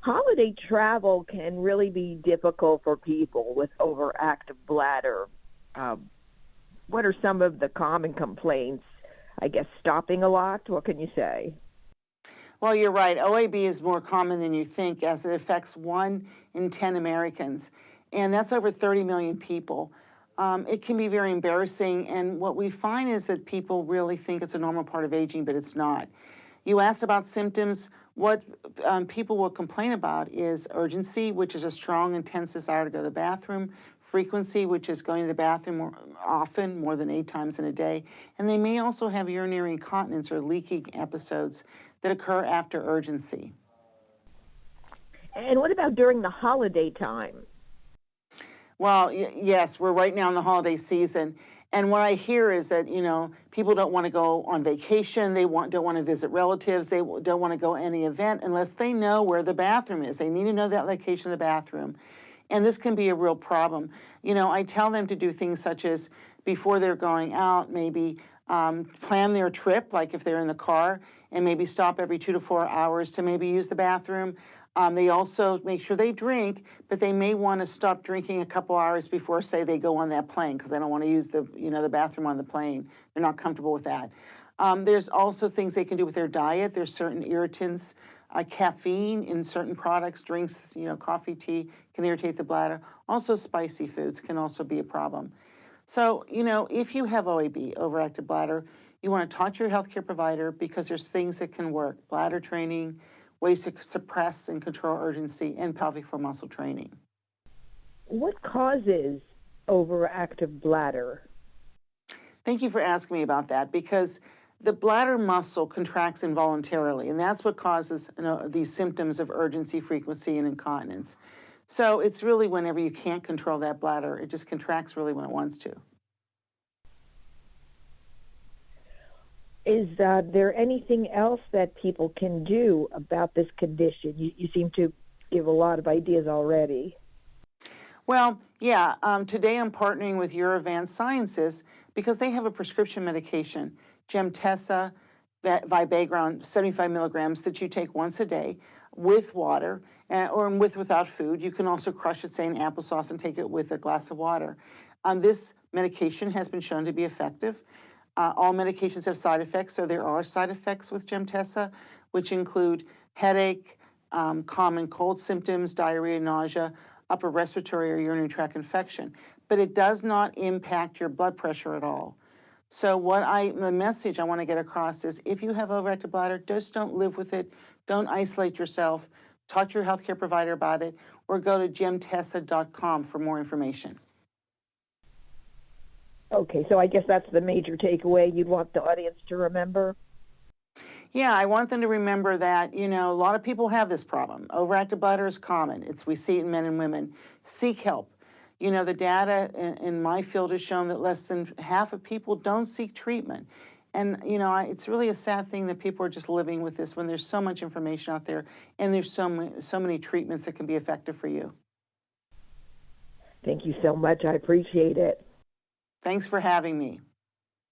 Holiday travel can really be difficult for people with overactive bladder. Um, what are some of the common complaints? I guess stopping a lot. What can you say? Well, you're right. OAB is more common than you think as it affects 1 in 10 Americans, and that's over 30 million people. It can be very embarrassing, and what we find is that people really think it's a normal part of aging, but it's not. You asked about symptoms. What people will complain about is urgency, which is a strong, intense desire to go to the bathroom, frequency, which is going to the bathroom more often, more than 8 times in a day, and they may also have urinary incontinence or leaking episodes that occur after urgency. And what about during the holiday time? Well, yes, we're right now in the holiday season. And what I hear is that, people don't want to go on vacation. Don't want to visit relatives. They don't want to go any event unless they know where the bathroom is. They need to know that location of the bathroom. And this can be a real problem. I tell them to do things such as before they're going out, maybe plan their trip, like if they're in the car, and maybe stop every 2 to 4 hours to maybe use the bathroom. They also make sure they drink, but they may want to stop drinking a couple hours before, say, they go on that plane because they don't want to use the bathroom on the plane. They're not comfortable with that. There's also things they can do with their diet. There's certain irritants, caffeine in certain products, drinks, coffee, tea can irritate the bladder. Also, spicy foods can also be a problem. So, if you have OAB, overactive bladder, you want to talk to your healthcare provider because there's things that can work. Bladder training, ways to suppress and control urgency, and pelvic floor muscle training. What causes overactive bladder? Thank you for asking me about that because the bladder muscle contracts involuntarily, and that's what causes these symptoms of urgency, frequency, and incontinence. So it's really whenever you can't control that bladder, it just contracts really when it wants to. Is there anything else that people can do about this condition? You seem to give a lot of ideas already. Well, yeah, today I'm partnering with Advanced Sciences because they have a prescription medication, Gemtesa, Vibagram, 75 milligrams that you take once a day with water or without food. You can also crush it, say, in applesauce and take it with a glass of water. This medication has been shown to be effective. All medications have side effects, so there are side effects with Gemtesa, which include headache, common cold symptoms, diarrhea, nausea, upper respiratory or urinary tract infection. But it does not impact your blood pressure at all. So the message I want to get across is if you have overactive bladder, just don't live with it. Don't isolate yourself. Talk to your healthcare provider about it, or go to gemtesa.com for more information. Okay, so I guess that's the major takeaway you'd want the audience to remember. Yeah, I want them to remember that, a lot of people have this problem. Overactive bladder is common. We see it in men and women. Seek help. The data in my field has shown that less than half of people don't seek treatment. And, it's really a sad thing that people are just living with this when there's so much information out there and there's so many treatments that can be effective for you. Thank you so much. I appreciate it. Thanks for having me.